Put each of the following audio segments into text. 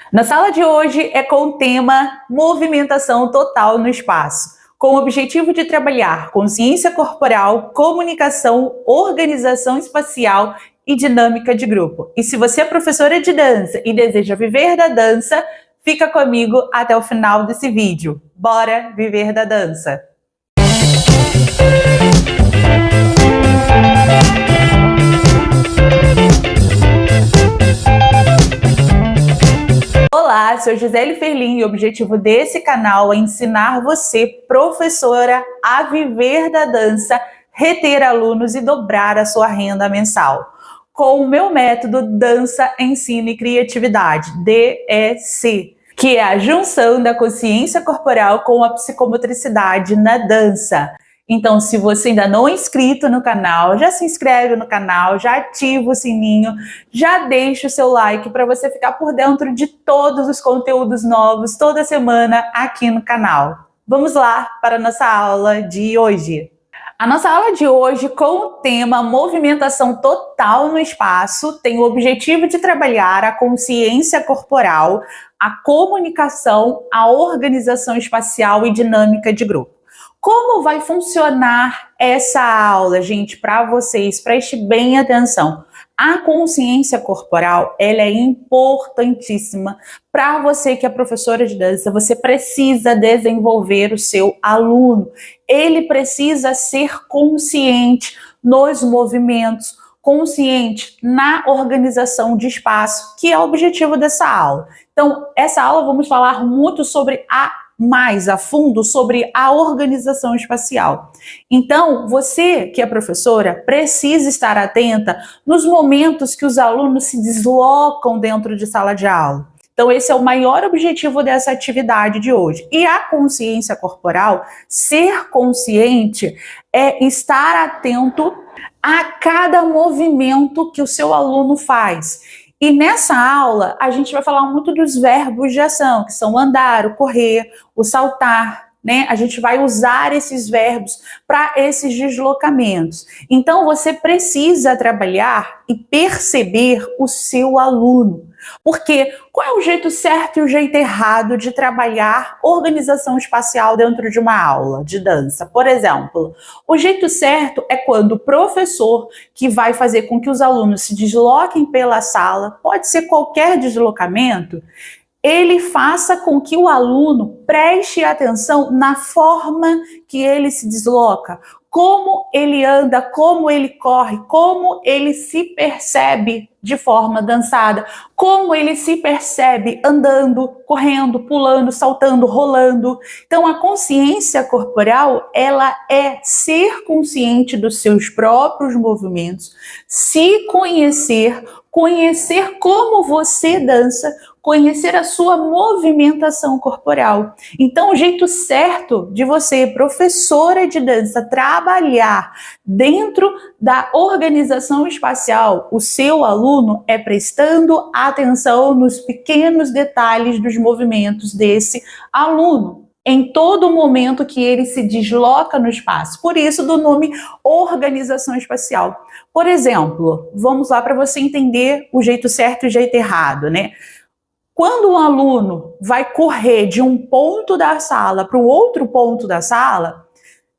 Na sala de hoje é com o tema movimentação total no espaço, com o objetivo de trabalhar consciência corporal, comunicação, organização espacial e dinâmica de grupo. E se você é professora de dança e deseja viver da dança, fica comigo até o final desse vídeo. Bora viver da dança! Olá, sou Gisele Ferlin e o objetivo desse canal é ensinar você, professora, a viver da dança, reter alunos e dobrar a sua renda mensal. Com o meu método Dança, Ensino e Criatividade, DEC, que é a junção da consciência corporal com a psicomotricidade na dança. Então, se você ainda não é inscrito no canal, já se inscreve no canal, já ativa o sininho, já deixa o seu like para você ficar por dentro de todos os conteúdos novos toda semana aqui no canal. Vamos lá para a nossa aula de hoje. A nossa aula de hoje, com o tema movimentação total no espaço, tem o objetivo de trabalhar a consciência corporal, a comunicação, a organização espacial e dinâmica de grupo. Como vai funcionar essa aula, gente, para vocês? Preste bem atenção. A consciência corporal, ela é importantíssima para você que é professora de dança. Você precisa desenvolver o seu aluno. Ele precisa ser consciente nos movimentos, consciente na organização de espaço, que é o objetivo dessa aula. Então, essa aula vamos falar muito sobre mais a fundo sobre a organização espacial. Então, você que é professora precisa estar atenta nos momentos que os alunos se deslocam dentro de sala de aula. Então, esse é o maior objetivo dessa atividade de hoje. E a consciência corporal, ser consciente, é estar atento a cada movimento que o seu aluno faz. E nessa aula, a gente vai falar muito dos verbos de ação, que são o andar, o correr, o saltar, né? A gente vai usar esses verbos para esses deslocamentos. Então, você precisa trabalhar e perceber o seu aluno. Porque qual é o jeito certo e o jeito errado de trabalhar organização espacial dentro de uma aula de dança? Por exemplo, o jeito certo é quando o professor, que vai fazer com que os alunos se desloquem pela sala, pode ser qualquer deslocamento, ele faça com que o aluno preste atenção na forma que ele se desloca, como ele anda, como ele corre, como ele se percebe de forma dançada, como ele se percebe andando, correndo, pulando, saltando, rolando. Então, a consciência corporal, ela é ser consciente dos seus próprios movimentos, se conhecer, conhecer como você dança, conhecer a sua movimentação corporal. Então, o jeito certo de você, professora de dança, trabalhar dentro da organização espacial, o seu aluno, é prestando atenção nos pequenos detalhes dos movimentos desse aluno, em todo momento que ele se desloca no espaço. Por isso, do nome organização espacial. Por exemplo, vamos lá para você entender o jeito certo e o jeito errado, né? Quando um aluno vai correr de um ponto da sala para o outro ponto da sala,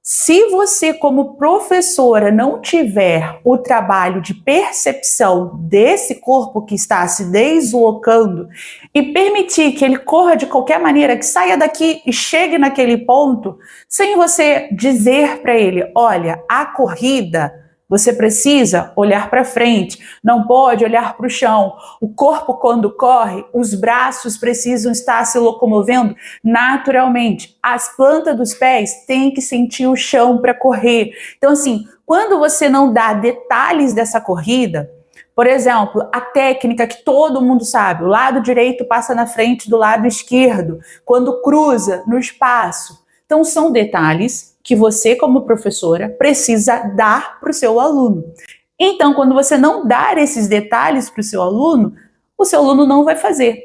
se você, como professora, não tiver o trabalho de percepção desse corpo que está se deslocando e permitir que ele corra de qualquer maneira, que saia daqui e chegue naquele ponto, sem você dizer para ele, olha, a corrida, você precisa olhar para frente, não pode olhar para o chão. O corpo, quando corre, os braços precisam estar se locomovendo naturalmente. As plantas dos pés têm que sentir o chão para correr. Então, assim, quando você não dá detalhes dessa corrida, por exemplo, a técnica que todo mundo sabe, o lado direito passa na frente do lado esquerdo, quando cruza no espaço. Então, são detalhes que você, como professora, precisa dar para o seu aluno. Então, quando você não dar esses detalhes para o seu aluno não vai fazer.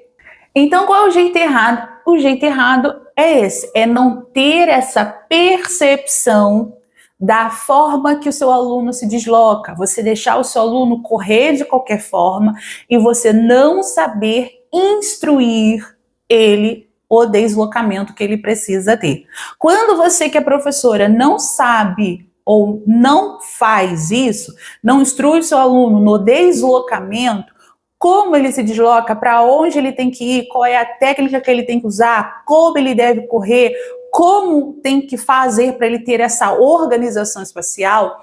Então, qual é o jeito errado? O jeito errado é esse, é não ter essa percepção da forma que o seu aluno se desloca, você deixar o seu aluno correr de qualquer forma e você não saber instruir ele o deslocamento que ele precisa ter. Quando você, que é professora, não sabe ou não faz isso, não instrui o seu aluno no deslocamento, como ele se desloca, para onde ele tem que ir, qual é a técnica que ele tem que usar, como ele deve correr, como tem que fazer para ele ter essa organização espacial,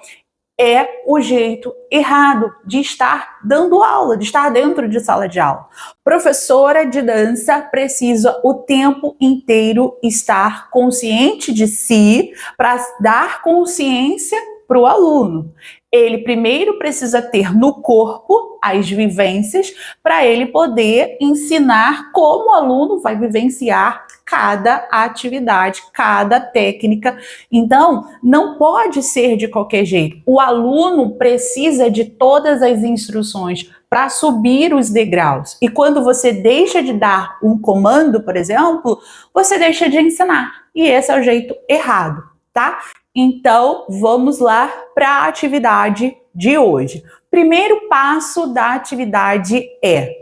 é o jeito errado de estar dando aula, de estar dentro de sala de aula. Professora de dança precisa o tempo inteiro estar consciente de si para dar consciência para o aluno. Ele primeiro precisa ter no corpo as vivências para ele poder ensinar como o aluno vai vivenciar cada atividade, cada técnica. Então, não pode ser de qualquer jeito. O aluno precisa de todas as instruções para subir os degraus. E quando você deixa de dar um comando, por exemplo, você deixa de ensinar. E esse é o jeito errado, tá? Então, vamos lá para a atividade de hoje. Primeiro passo da atividade é: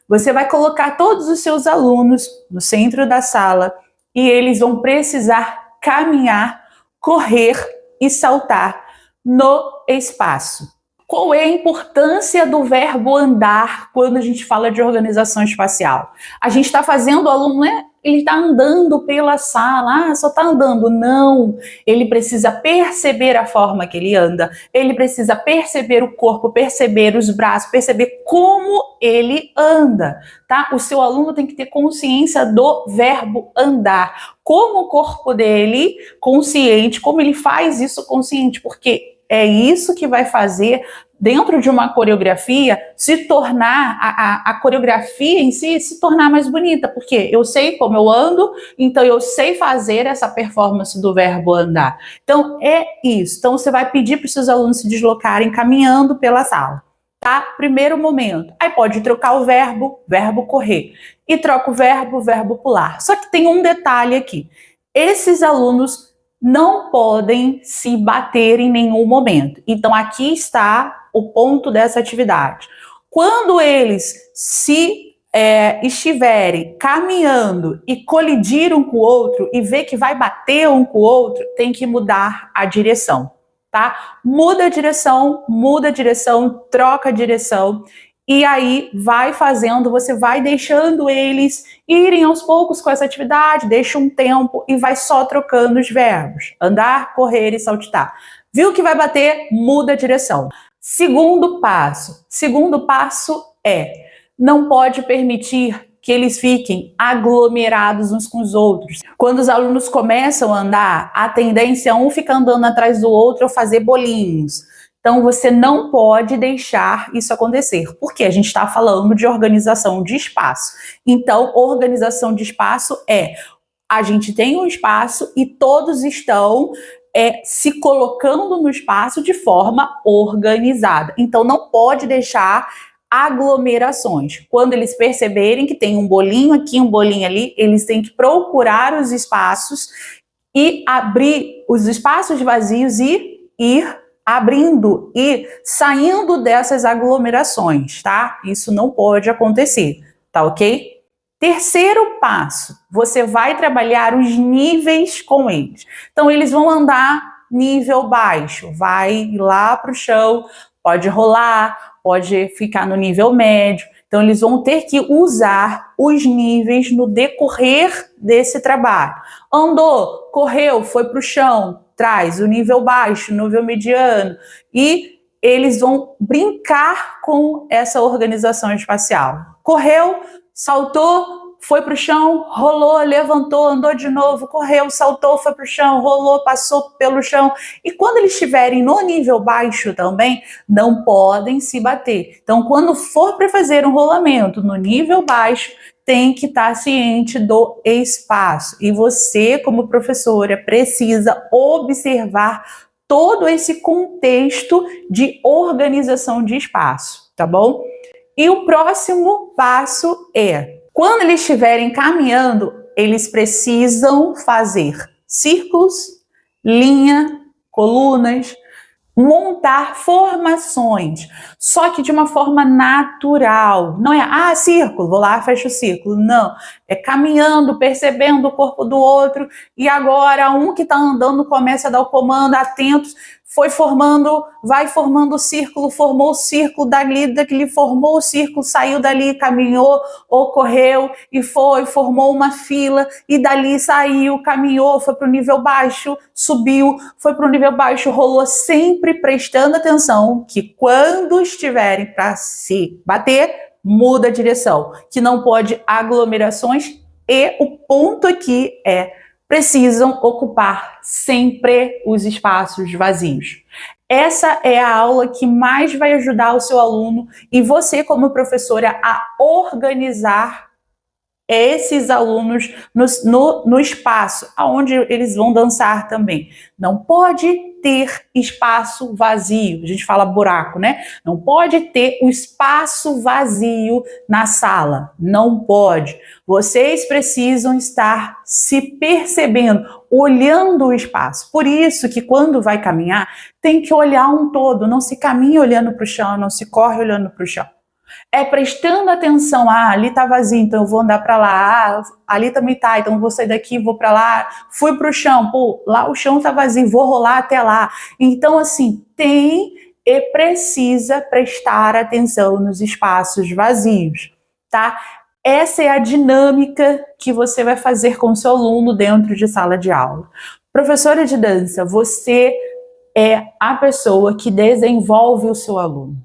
você vai colocar todos os seus alunos no centro da sala e eles vão precisar caminhar, correr e saltar no espaço. Qual é a importância do verbo andar quando a gente fala de organização espacial? A gente está fazendo o aluno, né? Ele está andando pela sala, só está andando. Não, ele precisa perceber a forma que ele anda, ele precisa perceber o corpo, perceber os braços, perceber como ele anda, tá? O seu aluno tem que ter consciência do verbo andar, como o corpo dele consciente, como ele faz isso consciente, porque é isso que vai fazer dentro de uma coreografia se tornar, a coreografia em si se tornar mais bonita, porque eu sei como eu ando, então eu sei fazer essa performance do verbo andar. Então é isso. Então você vai pedir para os seus alunos se deslocarem caminhando pela sala, tá? Primeiro momento. Aí pode trocar o verbo correr, e troca o verbo pular. Só que tem um detalhe aqui. Esses alunos não podem se bater em nenhum momento. Então, aqui está o ponto dessa atividade. Quando eles estiverem caminhando e colidir um com o outro e ver que vai bater um com o outro, tem que mudar a direção, tá? Muda a direção, troca a direção. E aí vai fazendo, você vai deixando eles irem aos poucos com essa atividade, deixa um tempo e vai só trocando os verbos. Andar, correr e saltitar. Viu que vai bater? Muda a direção. Segundo passo é: não pode permitir que eles fiquem aglomerados uns com os outros. Quando os alunos começam a andar, a tendência é um ficar andando atrás do outro ou fazer bolinhos. Então, você não pode deixar isso acontecer, porque a gente está falando de organização de espaço. Então, organização de espaço é: a gente tem um espaço e todos estão se colocando no espaço de forma organizada. Então, não pode deixar aglomerações. Quando eles perceberem que tem um bolinho aqui, um bolinho ali, eles têm que procurar os espaços e abrir os espaços vazios e ir abrindo e saindo dessas aglomerações, tá? Isso não pode acontecer, tá ok? Terceiro passo, você vai trabalhar os níveis com eles. Então, eles vão andar nível baixo, vai lá para o chão, pode rolar, pode ficar no nível médio. Então, eles vão ter que usar os níveis no decorrer desse trabalho. Andou, correu, foi para o chão, traz o nível baixo, o nível mediano, e eles vão brincar com essa organização espacial. Correu, saltou, foi para o chão, rolou, levantou, andou de novo, correu, saltou, foi para o chão, rolou, passou pelo chão. E quando eles estiverem no nível baixo também, não podem se bater. Então, quando for para fazer um rolamento no nível baixo, tem que estar ciente do espaço. E você, como professora, precisa observar todo esse contexto de organização de espaço, tá bom? E o próximo passo é: quando eles estiverem caminhando, eles precisam fazer círculos, linha, colunas, montar formações, só que de uma forma natural. Não é, círculo, vou lá, fecho o círculo. Não, é caminhando, percebendo o corpo do outro, e agora um que está andando começa a dar o comando, atentos, foi formando, vai formando o círculo, formou o círculo, dali formou o círculo, saiu dali, caminhou, ocorreu, e foi, formou uma fila, e dali saiu, caminhou, foi para o nível baixo, subiu, foi para o nível baixo, rolou, sempre prestando atenção que quando estiverem para se bater, muda a direção, que não pode aglomerações, e o ponto aqui é precisam ocupar sempre os espaços vazios. Essa é a aula que mais vai ajudar o seu aluno e você, como professora, a organizar esses alunos no espaço, aonde eles vão dançar também. Não pode ter espaço vazio. A gente fala buraco, né? Não pode ter o espaço vazio na sala. Não pode. Vocês precisam estar se percebendo, olhando o espaço. Por isso que quando vai caminhar, tem que olhar um todo. Não se caminha olhando para o chão, não se corre olhando para o chão. É prestando atenção, ali tá vazio, então eu vou andar para lá, ali também tá, então eu vou sair daqui, vou para lá, fui pro chão, lá o chão tá vazio, vou rolar até lá. Então, assim, tem e precisa prestar atenção nos espaços vazios, tá? Essa é a dinâmica que você vai fazer com o seu aluno dentro de sala de aula. Professora de dança, você é a pessoa que desenvolve o seu aluno.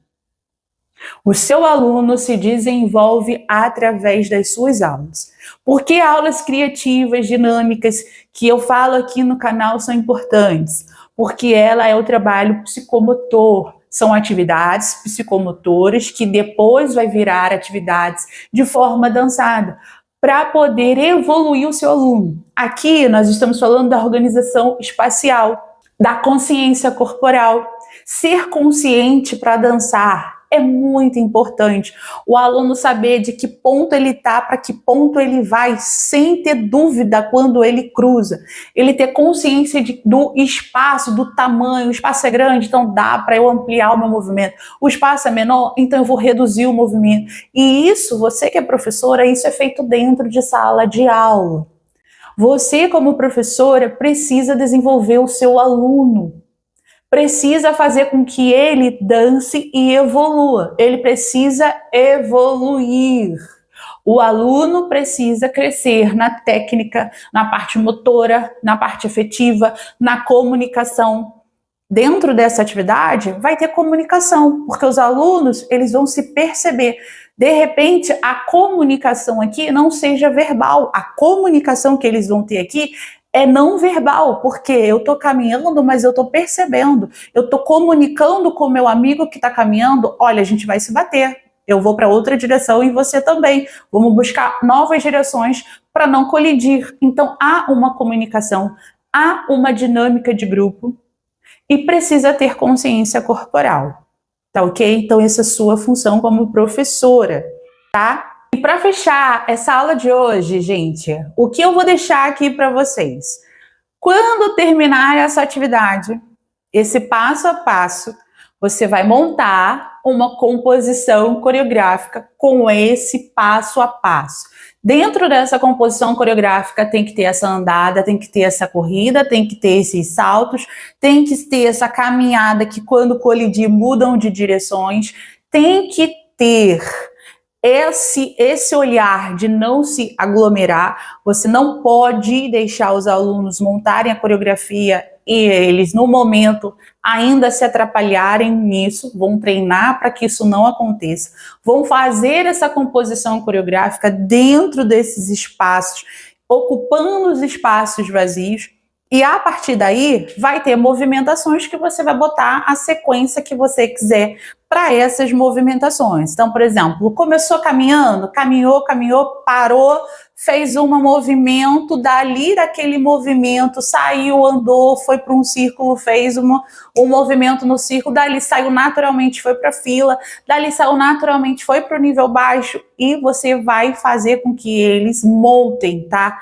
O seu aluno se desenvolve através das suas aulas. Por que aulas criativas, dinâmicas, que eu falo aqui no canal são importantes? Porque ela é o trabalho psicomotor. São atividades psicomotoras que depois vai virar atividades de forma dançada, para poder evoluir o seu aluno. Aqui nós estamos falando da organização espacial, da consciência corporal. Ser consciente para dançar é muito importante. O aluno saber de que ponto ele está, para que ponto ele vai, sem ter dúvida quando ele cruza. Ele ter consciência do espaço, do tamanho. O espaço é grande, então dá para eu ampliar o meu movimento. O espaço é menor, então eu vou reduzir o movimento. E isso, você que é professora, isso é feito dentro de sala de aula. Você, como professora, precisa desenvolver o seu aluno. Precisa fazer com que ele dance e evolua. Ele precisa evoluir. O aluno precisa crescer na técnica, na parte motora, na parte afetiva, na comunicação. Dentro dessa atividade, vai ter comunicação, porque os alunos, eles vão se perceber. De repente, a comunicação aqui não seja verbal. A comunicação que eles vão ter aqui é não verbal, porque eu estou caminhando, mas eu estou percebendo, eu estou comunicando com o meu amigo que está caminhando, olha, a gente vai se bater, eu vou para outra direção e você também, vamos buscar novas direções para não colidir. Então há uma comunicação, há uma dinâmica de grupo e precisa ter consciência corporal, tá ok? Então essa é a sua função como professora, tá? E para fechar essa aula de hoje, gente, o que eu vou deixar aqui para vocês? Quando terminar essa atividade, esse passo a passo, você vai montar uma composição coreográfica com esse passo a passo. Dentro dessa composição coreográfica tem que ter essa andada, tem que ter essa corrida, tem que ter esses saltos, tem que ter essa caminhada que quando colidir mudam de direções, tem que ter esse olhar de não se aglomerar. Você não pode deixar os alunos montarem a coreografia e eles, no momento, ainda se atrapalharem nisso, vão treinar para que isso não aconteça, vão fazer essa composição coreográfica dentro desses espaços, ocupando os espaços vazios, e a partir daí vai ter movimentações que você vai botar a sequência que você quiser para essas movimentações. Então, por exemplo, começou caminhando, caminhou, parou, fez um movimento, dali daquele movimento, saiu, andou, foi para um círculo, fez um movimento no círculo, dali saiu naturalmente, foi para a fila, dali saiu naturalmente, foi para o nível baixo, e você vai fazer com que eles montem, tá?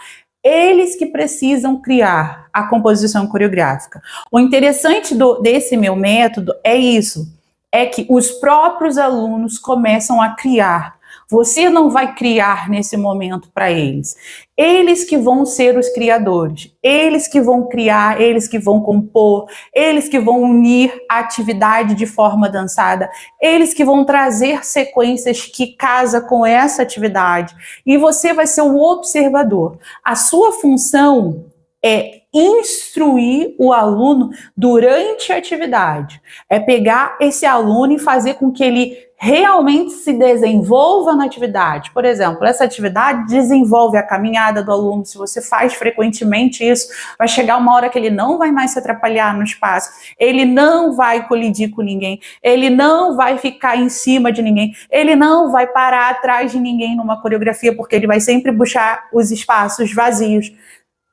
Eles que precisam criar a composição coreográfica. O interessante desse meu método é isso, é que os próprios alunos começam a criar. Você não vai criar nesse momento para eles. Eles que vão ser os criadores. Eles que vão criar, eles que vão compor, eles que vão unir a atividade de forma dançada, eles que vão trazer sequências que casam com essa atividade. E você vai ser o observador. A sua função é instruir o aluno durante a atividade. É pegar esse aluno e fazer com que ele realmente se desenvolva na atividade. Por exemplo, essa atividade desenvolve a caminhada do aluno. Se você faz frequentemente isso, vai chegar uma hora que ele não vai mais se atrapalhar no espaço, ele não vai colidir com ninguém, ele não vai ficar em cima de ninguém, ele não vai parar atrás de ninguém numa coreografia, porque ele vai sempre buscar os espaços vazios.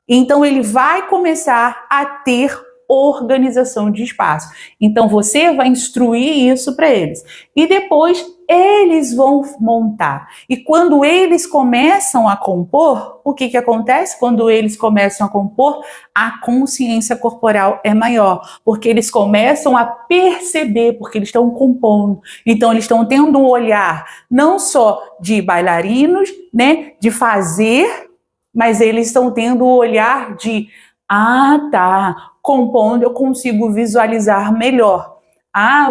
Então, ele vai começar a ter organização de espaço. Então, você vai instruir isso para eles. E depois, eles vão montar. E quando eles começam a compor, o que acontece? Quando eles começam a compor, a consciência corporal é maior. Porque eles começam a perceber, porque eles estão compondo. Então, eles estão tendo um olhar não só de bailarinos, né, de fazer, mas eles estão tendo o olhar de, compondo eu consigo visualizar melhor.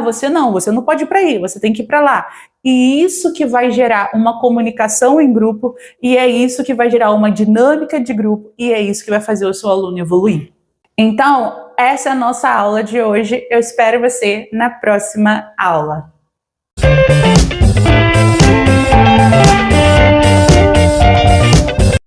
Você não pode ir para aí, você tem que ir para lá. E isso que vai gerar uma comunicação em grupo, e é isso que vai gerar uma dinâmica de grupo, e é isso que vai fazer o seu aluno evoluir. Então, essa é a nossa aula de hoje. Eu espero você na próxima aula.